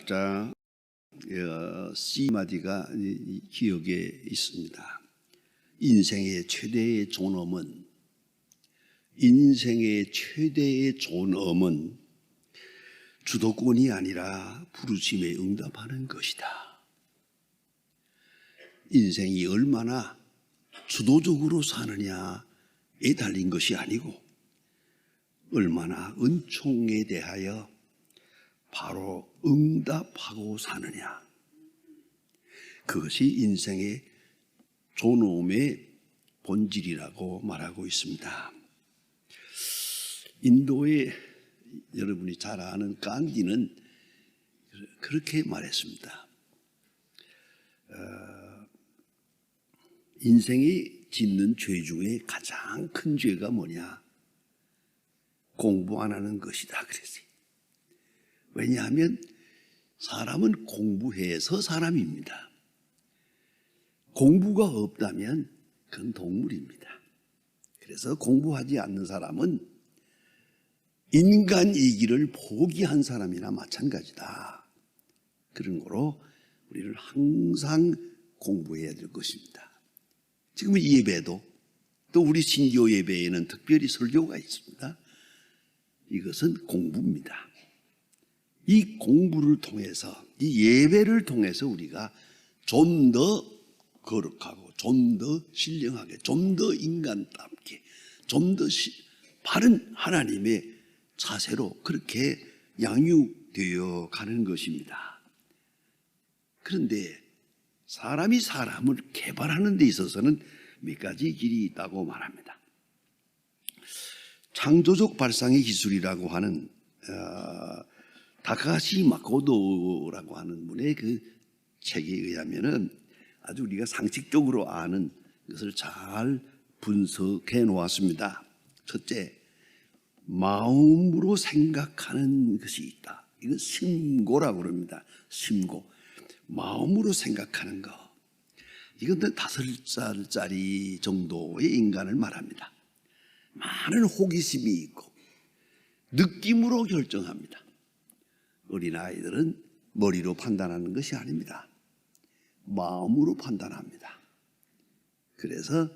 글자 C마디가 기억에 있습니다. 인생의 최대의 존엄은 주도권이 아니라 부르심에 응답하는 것이다. 인생이 얼마나 주도적으로 사느냐에 달린 것이 아니고 얼마나 은총에 대하여 바로 응답하고 사느냐, 그것이 인생의 존엄의 본질이라고 말하고 있습니다. 인도의 여러분이 잘 아는 간디는 그렇게 말했습니다. 인생이 짓는 죄 중에 가장 큰 죄가 뭐냐? 공부 안 하는 것이다 그랬어요. 왜냐하면 사람은 공부해서 사람입니다. 공부가 없다면 그건 동물입니다. 그래서 공부하지 않는 사람은 인간이기를 포기한 사람이나 마찬가지다. 그런 거로 우리는 항상 공부해야 될 것입니다. 지금 이 예배도 또 우리 신교 예배에는 특별히 설교가 있습니다. 이것은 공부입니다. 이 공부를 통해서, 이 예배를 통해서 우리가 좀 더 거룩하고 좀 더 신령하게, 좀 더 인간답게, 좀 더 바른 하나님의 자세로 그렇게 양육되어 가는 것입니다. 그런데 사람이 사람을 개발하는 데 있어서는 몇 가지 길이 있다고 말합니다. 창조적 발상의 기술이라고 하는 다카시 마코도라고 하는 분의 그 책에 의하면은 아주 우리가 상식적으로 아는 것을 잘 분석해 놓았습니다. 첫째, 마음으로 생각하는 것이 있다. 이건 심고라고 그럽니다. 심고. 마음으로 생각하는 것. 이건 5살짜리 정도의 인간을 말합니다. 많은 호기심이 있고 느낌으로 결정합니다. 어린아이들은 머리로 판단하는 것이 아닙니다. 마음으로 판단합니다. 그래서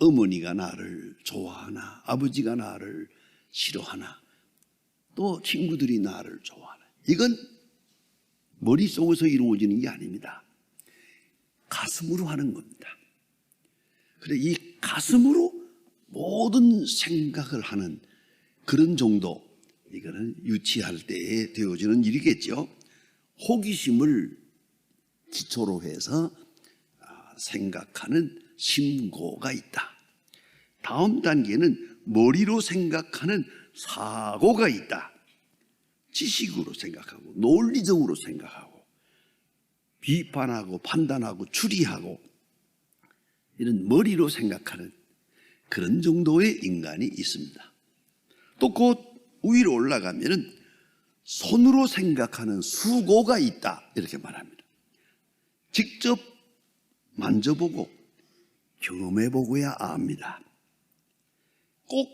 어머니가 나를 좋아하나, 아버지가 나를 싫어하나, 또 친구들이 나를 좋아하나, 이건 머릿속에서 이루어지는 게 아닙니다. 가슴으로 하는 겁니다. 그래, 이 가슴으로 모든 생각을 하는 그런 정도, 이거는 유치할 때에 되어지는 일이겠죠. 호기심을 기초로 해서 생각하는 심고가 있다. 다음 단계는 머리로 생각하는 사고가 있다. 지식으로 생각하고 논리적으로 생각하고 비판하고 판단하고 추리하고 이런 머리로 생각하는 그런 정도의 인간이 있습니다. 또 곧 위로 올라가면은 손으로 생각하는 수고가 있다, 이렇게 말합니다. 직접 만져보고 경험해보고야 압니다. 꼭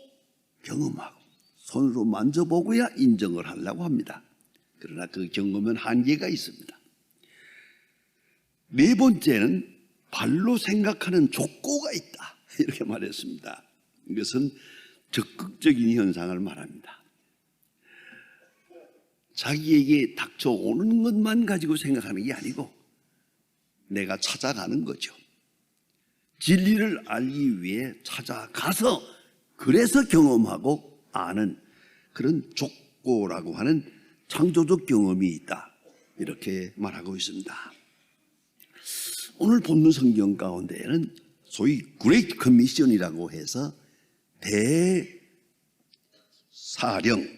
경험하고 손으로 만져보고야 인정을 하려고 합니다. 그러나 그 경험은 한계가 있습니다. 네 번째는 발로 생각하는 족고가 있다, 이렇게 말했습니다. 이것은 적극적인 현상을 말합니다. 자기에게 닥쳐오는 것만 가지고 생각하는 게 아니고 내가 찾아가는 거죠. 진리를 알기 위해 찾아가서 그래서 경험하고 아는 그런 족고라고 하는 창조적 경험이 있다, 이렇게 말하고 있습니다. 오늘 본문 성경 가운데에는 소위 그레이트 커미션이라고 해서 대사령,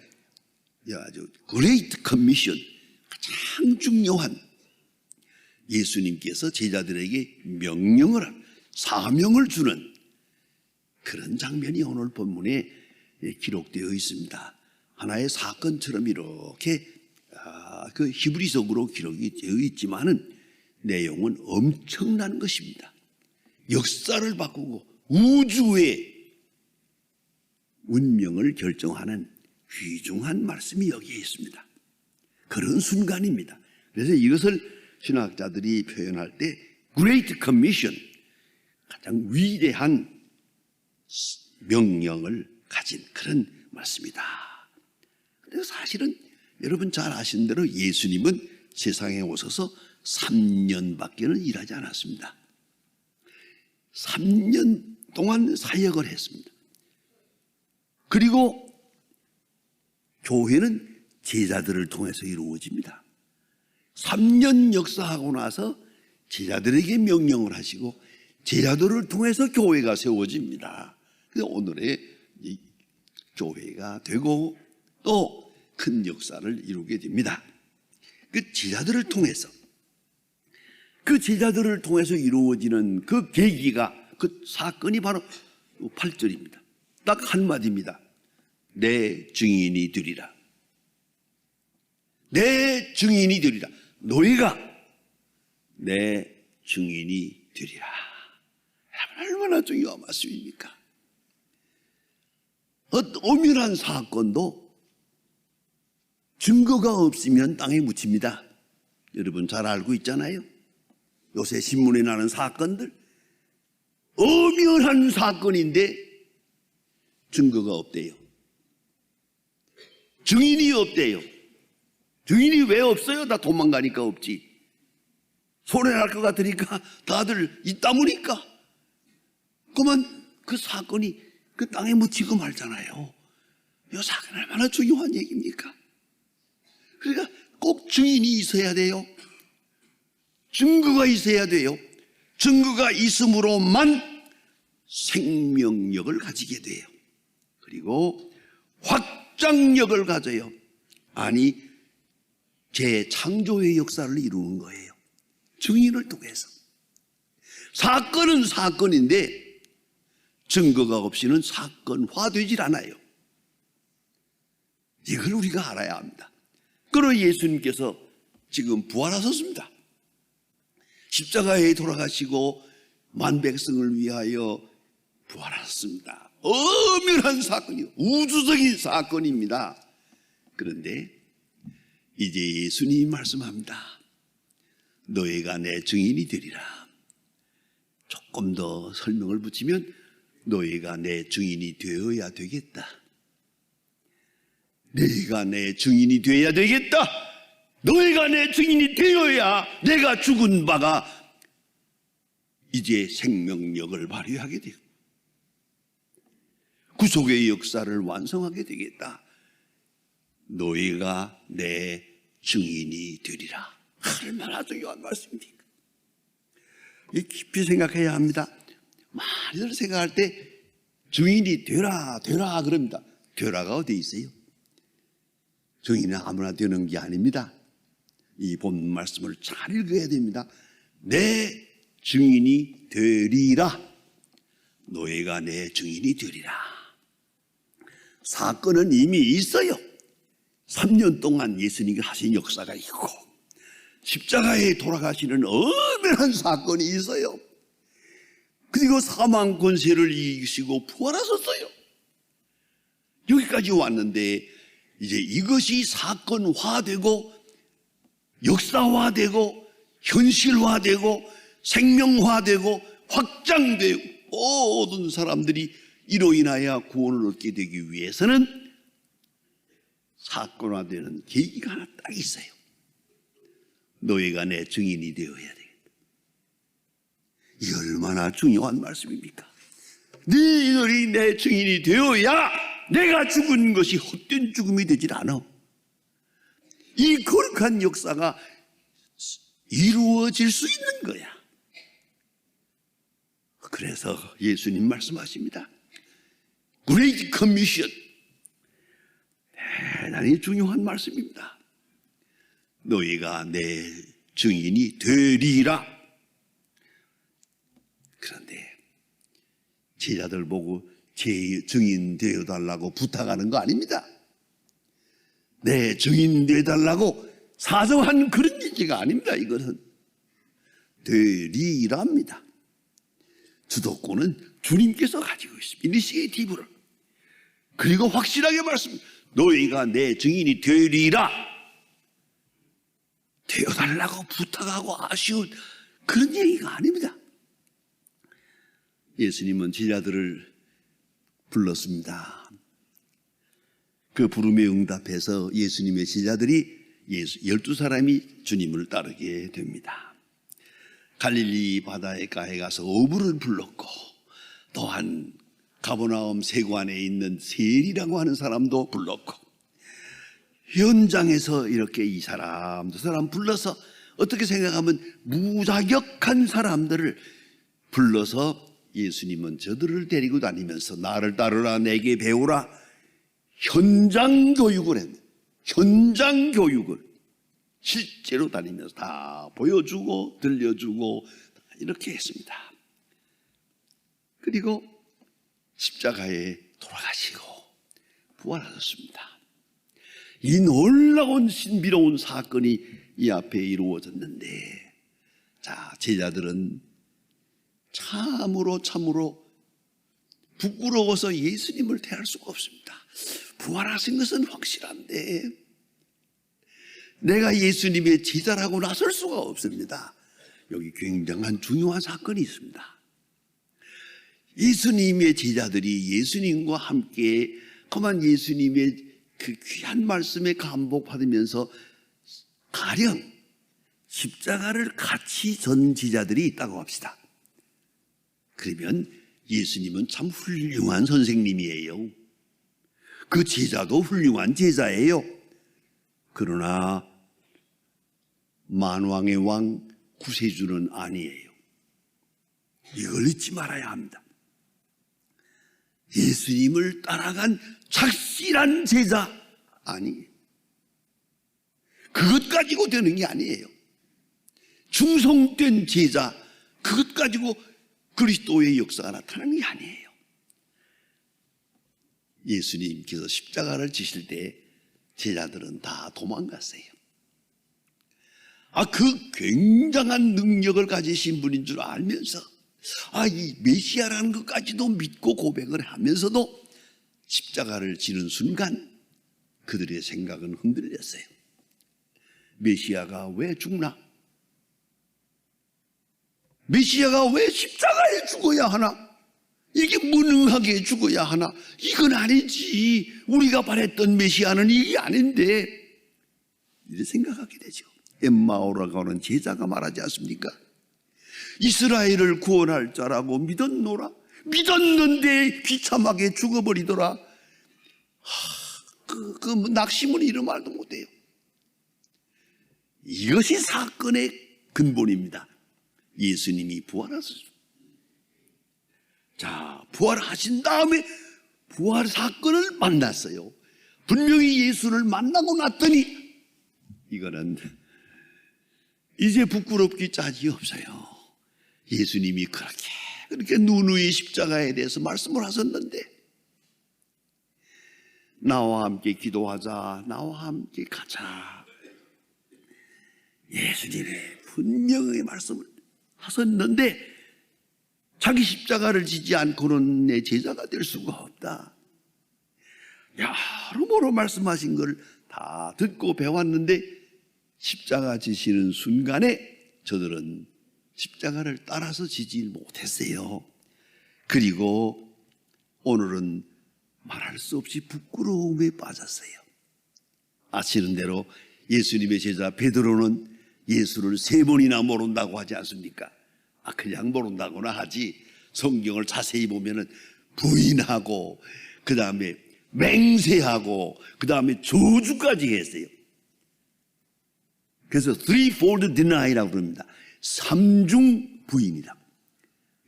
아주 그레이트 커미션, 가장 중요한 예수님께서 제자들에게 명령을 하는, 사명을 주는 그런 장면이 오늘 본문에 기록되어 있습니다. 하나의 사건처럼 이렇게 그 히브리석으로 기록이 되어 있지만은 내용은 엄청난 것입니다. 역사를 바꾸고 우주의 운명을 결정하는 귀중한 말씀이 여기에 있습니다. 그런 순간입니다. 그래서 이것을 신학자들이 표현할 때 Great Commission, 가장 위대한 명령을 가진 그런 말씀이다. 그래서 사실은 여러분 잘 아시는 대로 예수님은 세상에 오셔서 3년밖에는 일하지 않았습니다. 3년 동안 사역을 했습니다. 그리고 교회는 제자들을 통해서 이루어집니다. 3년 역사하고 나서 제자들에게 명령을 하시고 제자들을 통해서 교회가 세워집니다. 그래서 오늘의 이 교회가 되고 또 큰 역사를 이루게 됩니다. 그 제자들을 통해서 이루어지는 그 계기가, 그 사건이 바로 8절입니다. 딱 한마디입니다. 내 증인이 되리라. 내 증인이 되리라. 너희가 내 증인이 되리라. 얼마나 중요한 말씀입니까? 엄연한 사건도 증거가 없으면 땅에 묻힙니다. 여러분 잘 알고 있잖아요. 요새 신문에 나는 사건들, 엄연한 사건인데 증거가 없대요. 증인이 없대요. 증인이 왜 없어요? 다 도망가니까 없지. 손해날 것 같으니까 다들 있다무니까. 그만 그 사건이 그 땅에 묻히고 말잖아요. 이 사건이 얼마나 중요한 얘기입니까? 그러니까 꼭 증인이 있어야 돼요. 증거가 있어야 돼요. 증거가 있음으로만 생명력을 가지게 돼요. 그리고 확장력을 가져요. 아니, 재창조의 역사를 이루는 거예요. 증인을 통해서. 사건은 사건인데 증거가 없이는 사건화되질 않아요. 이걸 우리가 알아야 합니다. 그러나 예수님께서 지금 부활하셨습니다. 십자가에 돌아가시고 만백성을 위하여 부활하셨습니다. 엄연한 사건이요, 우주적인 사건입니다. 그런데 이제 예수님이 말씀합니다. 너희가 내 증인이 되리라. 조금 더 설명을 붙이면 너희가 내 증인이 되어야 되겠다. 너희가 내 증인이 되어야 되겠다. 너희가 내 증인이 되어야 내가 죽은 바가 이제 생명력을 발휘하게 되고 구속의 역사를 완성하게 되겠다. 너희가 내 증인이 되리라. 얼마나 중요한 말씀입니까? 깊이 생각해야 합니다. 많이들 생각할 때 증인이 되라 그럽니다. 되라가 어디 있어요? 증인은 아무나 되는 게 아닙니다. 이 본 말씀을 잘 읽어야 됩니다. 내 증인이 되리라. 너희가 내 증인이 되리라. 사건은 이미 있어요. 3년 동안 예수님이 하신 역사가 있고 십자가에 돌아가시는 엄연한 사건이 있어요. 그리고 사망 권세를 이기시고 부활하셨어요. 여기까지 왔는데 이제 이것이 사건화되고 역사화되고 현실화되고 생명화되고 확장되고 모든 사람들이 이로 인하여 구원을 얻게 되기 위해서는 사건화되는 계기가 하나 딱 있어요. 너희가 내 증인이 되어야 되겠다. 이 얼마나 중요한 말씀입니까? 너희들이 내 증인이 되어야 내가 죽은 것이 헛된 죽음이 되질 않아. 이 거룩한 역사가 이루어질 수 있는 거야. 그래서 예수님 말씀하십니다. Great Commission. 대단히 중요한 말씀입니다. 너희가 내 증인이 되리라. 그런데 제자들 보고 제 증인 되어달라고 부탁하는 거 아닙니다. 내 증인 되어달라고 사정한 그런 얘기가 아닙니다. 이것은 되리랍니다. 주도권은 주님께서 가지고 있습니다. 이니시에이티브를. 그리고 확실하게 말씀합니다. 너희가 내 증인이 되리라. 되어달라고 부탁하고 아쉬운 그런 얘기가 아닙니다. 예수님은 제자들을 불렀습니다. 그 부름에 응답해서 예수님의 제자들이 12사람이 주님을 따르게 됩니다. 갈릴리 바다가에 가서 어부를 불렀고, 또한 가버나움 세관에 있는 세리라고 하는 사람도 불렀고, 현장에서 이렇게 이 사람 저 사람 불러서 어떻게 생각하면 무자격한 사람들을 불러서 예수님은 저들을 데리고 다니면서 나를 따르라, 내게 배우라, 현장 교육을 했는데, 현장 교육을 실제로 다니면서 다 보여주고 들려주고 이렇게 했습니다. 그리고 십자가에 돌아가시고 부활하셨습니다. 이 놀라운 신비로운 사건이 이 앞에 이루어졌는데, 자, 제자들은 참으로 부끄러워서 예수님을 대할 수가 없습니다. 부활하신 것은 확실한데 내가 예수님의 제자라고 나설 수가 없습니다. 여기 굉장한 중요한 사건이 있습니다. 예수님의 제자들이 예수님과 함께 그만 예수님의 그 귀한 말씀에 감복받으면서 가령 십자가를 같이 전 제자들이 있다고 합시다. 그러면 예수님은 참 훌륭한 선생님이에요. 그 제자도 훌륭한 제자예요. 그러나 만왕의 왕 구세주는 아니에요. 이걸 잊지 말아야 합니다. 예수님을 따라간 착실한 제자 아니에요. 그것 가지고 되는 게 아니에요. 충성된 제자, 그것 가지고 그리스도의 역사가 나타나는 게 아니에요. 예수님께서 십자가를 지실 때 제자들은 다 도망갔어요. 그 굉장한 능력을 가지신 분인 줄 알면서, 이 메시아라는 것까지도 믿고 고백을 하면서도 십자가를 지는 순간 그들의 생각은 흔들렸어요. 메시아가 왜 죽나? 메시아가 왜 십자가에 죽어야 하나? 이게 무능하게 죽어야 하나? 이건 아니지. 우리가 바랬던 메시아는 이게 아닌데, 이렇게 생각하게 되죠. 엠마오라고 하는 제자가 말하지 않습니까? 이스라엘을 구원할 자라고 믿었노라. 믿었는데 비참하게 죽어버리더라. 그 낙심은 이런 말도 못해요. 이것이 사건의 근본입니다. 예수님이 부활하셨습니다. 자, 부활하신 다음에 부활 사건을 만났어요. 분명히 예수를 만나고 났더니 이거는 이제 부끄럽기 짝이 없어요. 예수님이 그렇게 누누이 십자가에 대해서 말씀을 하셨는데, 나와 함께 기도하자, 나와 함께 가자, 예수님이 분명히 말씀을 하셨는데 자기 십자가를 지지 않고는 내 제자가 될 수가 없다. 여러모로 말씀하신 걸 다 듣고 배웠는데 십자가 지시는 순간에 저들은 십자가를 따라서 지지 못했어요. 그리고 오늘은 말할 수 없이 부끄러움에 빠졌어요. 아시는 대로 예수님의 제자 베드로는 예수를 3번이나 모른다고 하지 않습니까? 그냥 모른다고나 하지, 성경을 자세히 보면은 부인하고 그 다음에 맹세하고 그 다음에 저주까지 했어요. 그래서 threefold deni라고 부릅니다. 3중 부인이다.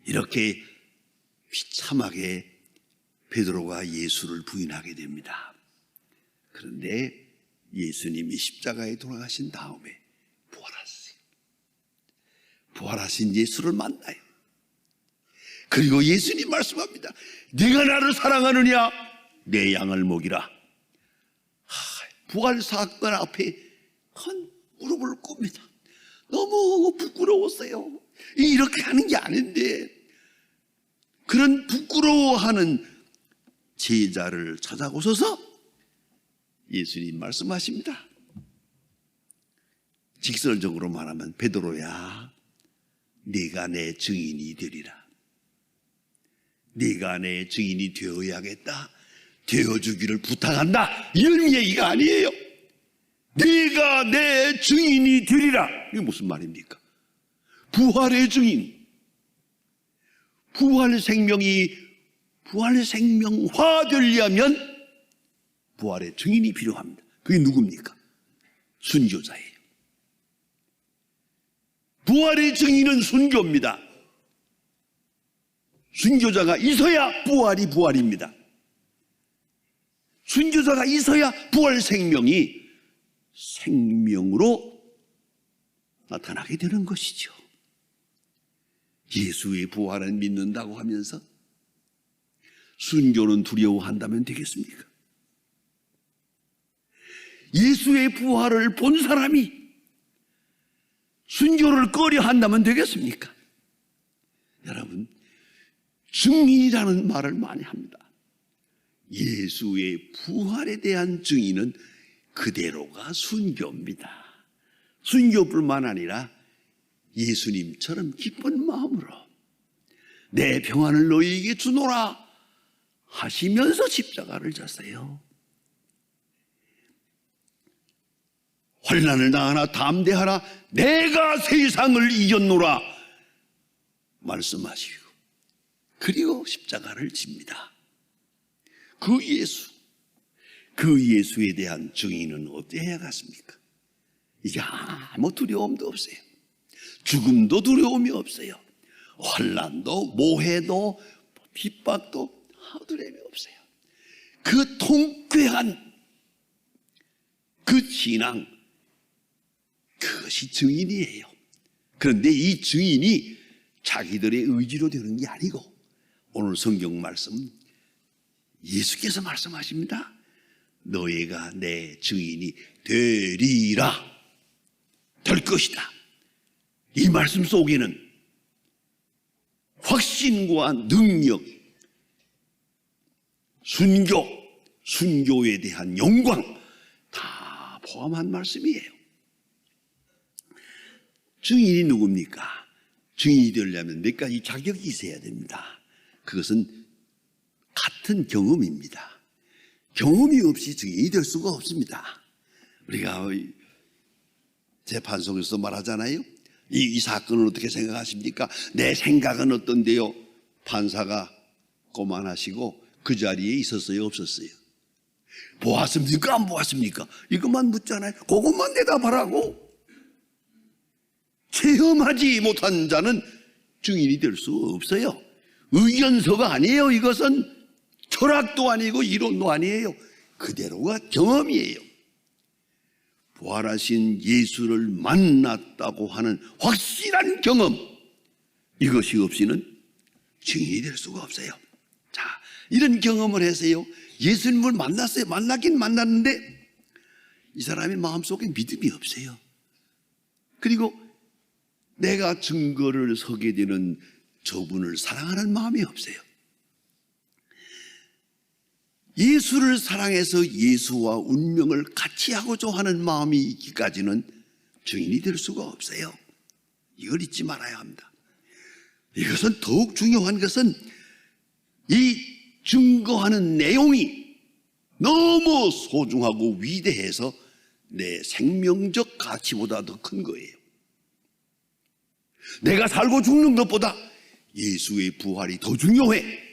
이렇게 비참하게 베드로가 예수를 부인하게 됩니다. 그런데 예수님이 십자가에 돌아가신 다음에 부활하셨어요. 부활하신 예수를 만나요. 그리고 예수님 말씀합니다. 네가 나를 사랑하느냐? 내 양을 먹이라. 부활 사건 앞에 큰 무릎을 꿇습니다. 너무 부끄러웠어요. 이렇게 하는 게 아닌데, 그런 부끄러워하는 제자를 찾아오셔서 예수님 말씀하십니다. 직설적으로 말하면 베드로야, 네가 내 증인이 되리라. 네가 내 증인이 되어야겠다. 되어주기를 부탁한다. 이런 얘기가 아니에요. 네가 내 증인이 되리라. 이게 무슨 말입니까? 부활의 증인. 부활 생명이 부활 생명화 되려면 부활의 증인이 필요합니다. 그게 누굽니까? 순교자예요. 부활의 증인은 순교입니다. 순교자가 있어야 부활이 부활입니다. 순교자가 있어야 부활 생명이 생명으로 나타나게 되는 것이죠. 예수의 부활을 믿는다고 하면서 순교는 두려워한다면 되겠습니까? 예수의 부활을 본 사람이 순교를 꺼려한다면 되겠습니까? 여러분, 증인이라는 말을 많이 합니다. 예수의 부활에 대한 증인은 그대로가 순교입니다. 순교뿐만 아니라 예수님처럼 기쁜 마음으로 내 평안을 너희에게 주노라 하시면서 십자가를 졌어요. 환난을 당하나 담대하라, 내가 세상을 이겼노라 말씀하시고, 그리고 십자가를 집니다. 그 예수에 대한 증인은 어때야 겠습니까? 이게 아무 두려움도 없어요. 죽음도 두려움이 없어요. 환난도 모해도 핍박도 아무 두려움이 없어요. 그 통쾌한 그 신앙, 그것이 증인이에요. 그런데 이 증인이 자기들의 의지로 되는 게 아니고, 오늘 성경 말씀은 예수께서 말씀하십니다. 너희가 내 증인이 되리라, 될 것이다. 이 말씀 속에는 확신과 능력, 순교에 대한 영광 다 포함한 말씀이에요. 증인이 누굽니까? 증인이 되려면 몇 가지 자격이 있어야 됩니다. 그것은 같은 경험입니다. 경험이 없이 증인이 될 수가 없습니다. 우리가 재판소에서 말하잖아요. 이 사건을 어떻게 생각하십니까? 내 생각은 어떤데요? 판사가 고만하시고 그 자리에 있었어요, 없었어요? 보았습니까? 안 보았습니까? 이것만 묻잖아요. 그것만 대답하라고. 체험하지 못한 자는 증인이 될 수 없어요. 의견서가 아니에요. 이것은 철학도 아니고 이론도 아니에요. 그대로가 경험이에요. 부활하신 예수를 만났다고 하는 확실한 경험, 이것이 없이는 증인이 될 수가 없어요. 자, 이런 경험을 해서요, 예수님을 만났어요. 만나긴 만났는데 이 사람의 마음속에 믿음이 없어요. 그리고 내가 증거를 서게 되는 저분을 사랑하는 마음이 없어요. 예수를 사랑해서 예수와 운명을 같이 하고자 하는 마음이 있기까지는 증인이 될 수가 없어요. 이걸 잊지 말아야 합니다. 이것은 더욱 중요한 것은 이 증거하는 내용이 너무 소중하고 위대해서 내 생명적 가치보다 더 큰 거예요. 내가 살고 죽는 것보다 예수의 부활이 더 중요해.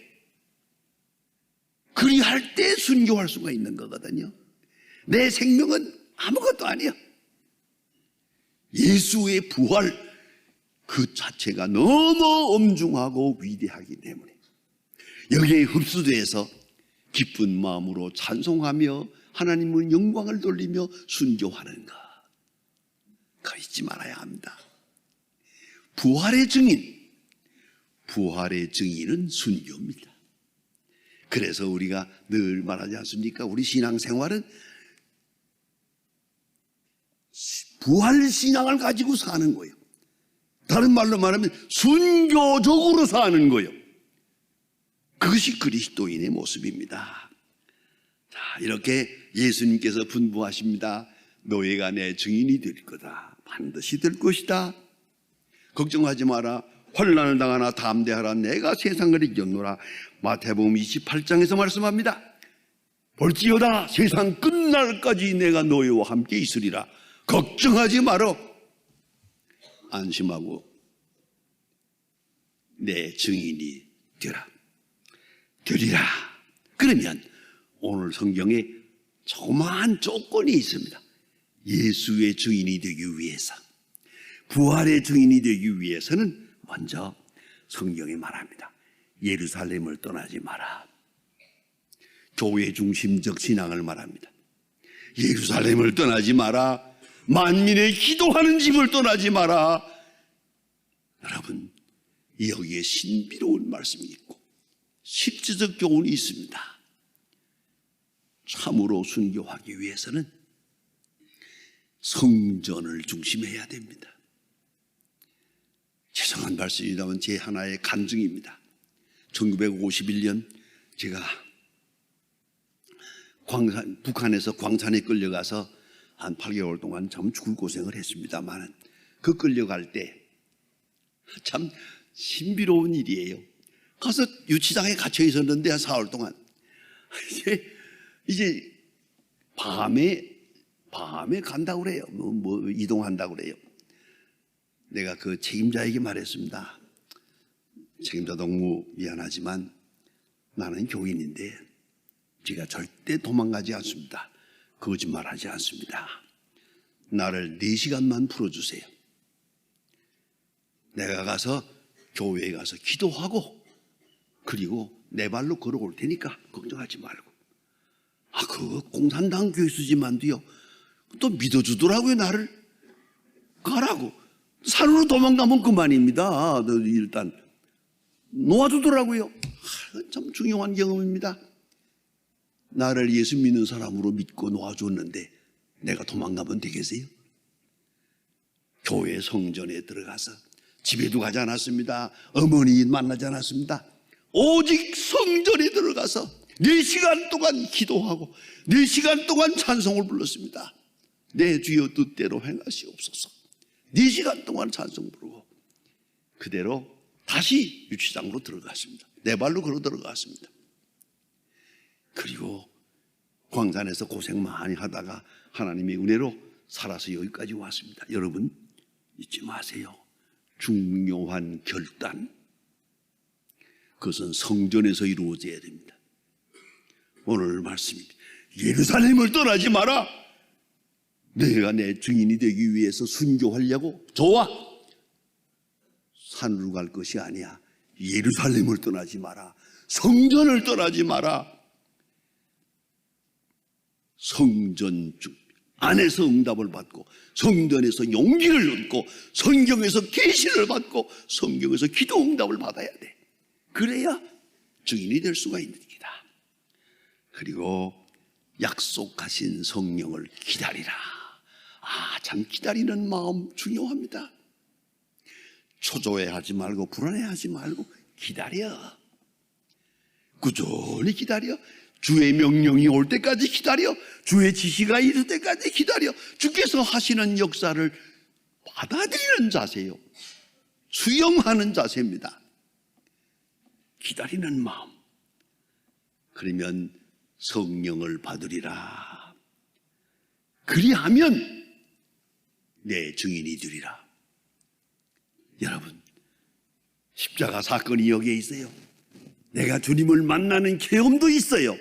그리할 때 순교할 수가 있는 거거든요. 내 생명은 아무것도 아니야. 예수의 부활 그 자체가 너무 엄중하고 위대하기 때문에 여기에 흡수돼서 기쁜 마음으로 찬송하며 하나님의 영광을 돌리며 순교하는 것, 그거 잊지 말아야 합니다. 부활의 증인은 순교입니다. 그래서 우리가 늘 말하지 않습니까? 우리 신앙생활은 부활신앙을 가지고 사는 거예요. 다른 말로 말하면 순교적으로 사는 거예요. 그것이 그리스도인의 모습입니다. 자, 이렇게 예수님께서 분부하십니다. 너희가 내 증인이 될 거다. 반드시 될 것이다. 걱정하지 마라. 환난을 당하나 담대하라. 내가 세상을 이겼노라. 마태복음 28장에서 말씀합니다. 볼지어다 세상 끝날까지 내가 너희와 함께 있으리라. 걱정하지 마라. 안심하고 내 증인이 되리라. 그러면 오늘 성경에 조그마한 조건이 있습니다. 예수의 증인이 되기 위해서, 부활의 증인이 되기 위해서는 먼저 성경이 말합니다. 예루살렘을 떠나지 마라. 교회 중심적 신앙을 말합니다. 예루살렘을 떠나지 마라. 만민의 기도하는 집을 떠나지 마라. 여러분, 여기에 신비로운 말씀이 있고 실제적 교훈이 있습니다. 참으로 순교하기 위해서는 성전을 중심해야 됩니다. 죄송한 말씀이라면 제 하나의 간증입니다. 1951년 제가 북한에서 광산에 끌려가서 한 8개월 동안 참 죽을 고생을 했습니다만, 그 끌려갈 때 참 신비로운 일이에요. 가서 유치장에 갇혀 있었는데 한 4월 동안 이제 밤에 간다고 그래요. 뭐 이동한다고 그래요. 내가 그 책임자에게 말했습니다. 책임자 동무 미안하지만 나는 교인인데 제가 절대 도망가지 않습니다. 거짓말하지 않습니다. 나를 4시간만 풀어주세요. 내가 가서 교회에 가서 기도하고 그리고 내 발로 걸어올 테니까 걱정하지 말고. 그 공산당 교수지만도요 또 믿어주더라고요. 나를 가라고. 산으로 도망가면 그만입니다. 일단 놓아주더라고요. 참 중요한 경험입니다. 나를 예수 믿는 사람으로 믿고 놓아줬는데 내가 도망가면 되겠어요? 교회 성전에 들어가서 집에도 가지 않았습니다. 어머니 만나지 않았습니다. 오직 성전에 들어가서 4시간 동안 기도하고 4시간 동안 찬송을 불렀습니다. 내 주여 뜻대로 행하시옵소서. 4시간 동안 찬송 부르고 그대로 다시 유치장으로 들어갔습니다. 내 발로 걸어 들어갔습니다. 그리고 광산에서 고생 많이 하다가 하나님의 은혜로 살아서 여기까지 왔습니다. 여러분 잊지 마세요. 중요한 결단, 그것은 성전에서 이루어져야 됩니다. 오늘 말씀입니다. 예루살렘을 떠나지 마라. 내가 내 증인이 되기 위해서 순교하려고 좋아. 산으로 갈 것이 아니야. 예루살렘을 떠나지 마라. 성전을 떠나지 마라. 성전 안에서 응답을 받고 성전에서 용기를 얻고 성경에서 계시를 받고 성경에서 기도 응답을 받아야 돼. 그래야 증인이 될 수가 있는 길이다. 그리고 약속하신 성령을 기다리라. 참 기다리는 마음 중요합니다. 초조해하지 말고 불안해하지 말고 기다려. 꾸준히 기다려. 주의 명령이 올 때까지 기다려. 주의 지시가 이룰 때까지 기다려. 주께서 하시는 역사를 받아들이는 자세요. 수용하는 자세입니다. 기다리는 마음. 그러면 성령을 받으리라. 그리하면 내 증인이 되리라. 여러분, 십자가 사건이 여기에 있어요. 내가 주님을 만나는 경험도 있어요.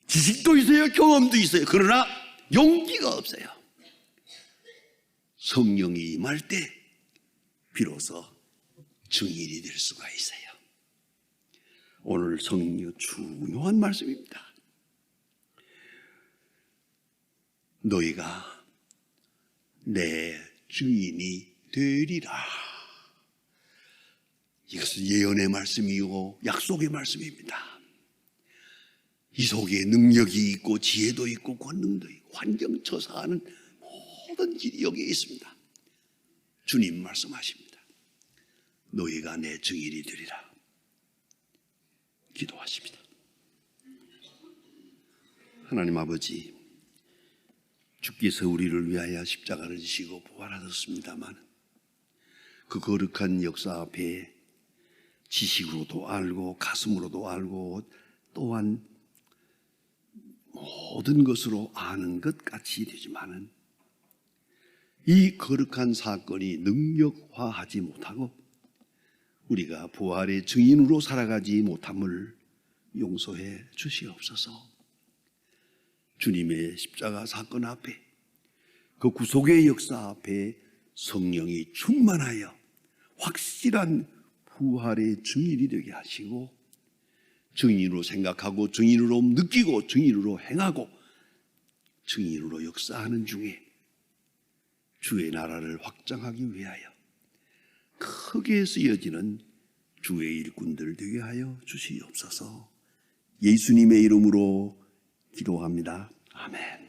지식도 있어요. 경험도 있어요. 그러나 용기가 없어요. 성령이 임할 때 비로소 증인이 될 수가 있어요. 오늘 성령 중요한 말씀입니다. 너희가 내 증인이 되리라. 이것은 예언의 말씀이고 약속의 말씀입니다. 이 속에 능력이 있고 지혜도 있고 권능도 있고 환경처사하는 모든 길이 여기에 있습니다. 주님 말씀하십니다. 너희가 내 증인이 되리라. 기도하십니다. 하나님 아버지, 주께서 우리를 위하여 십자가를 지시고 부활하셨습니다만 그 거룩한 역사 앞에 지식으로도 알고 가슴으로도 알고 또한 모든 것으로 아는 것 같이 되지만은 이 거룩한 사건이 능력화하지 못하고 우리가 부활의 증인으로 살아가지 못함을 용서해 주시옵소서. 주님의 십자가 사건 앞에 그 구속의 역사 앞에 성령이 충만하여 확실한 부활의 증인이 되게 하시고 증인으로 생각하고 증인으로 느끼고 증인으로 행하고 증인으로 역사하는 중에 주의 나라를 확장하기 위하여 크게 쓰여지는 주의 일꾼들 되게 하여 주시옵소서. 예수님의 이름으로 기도합니다. 아멘.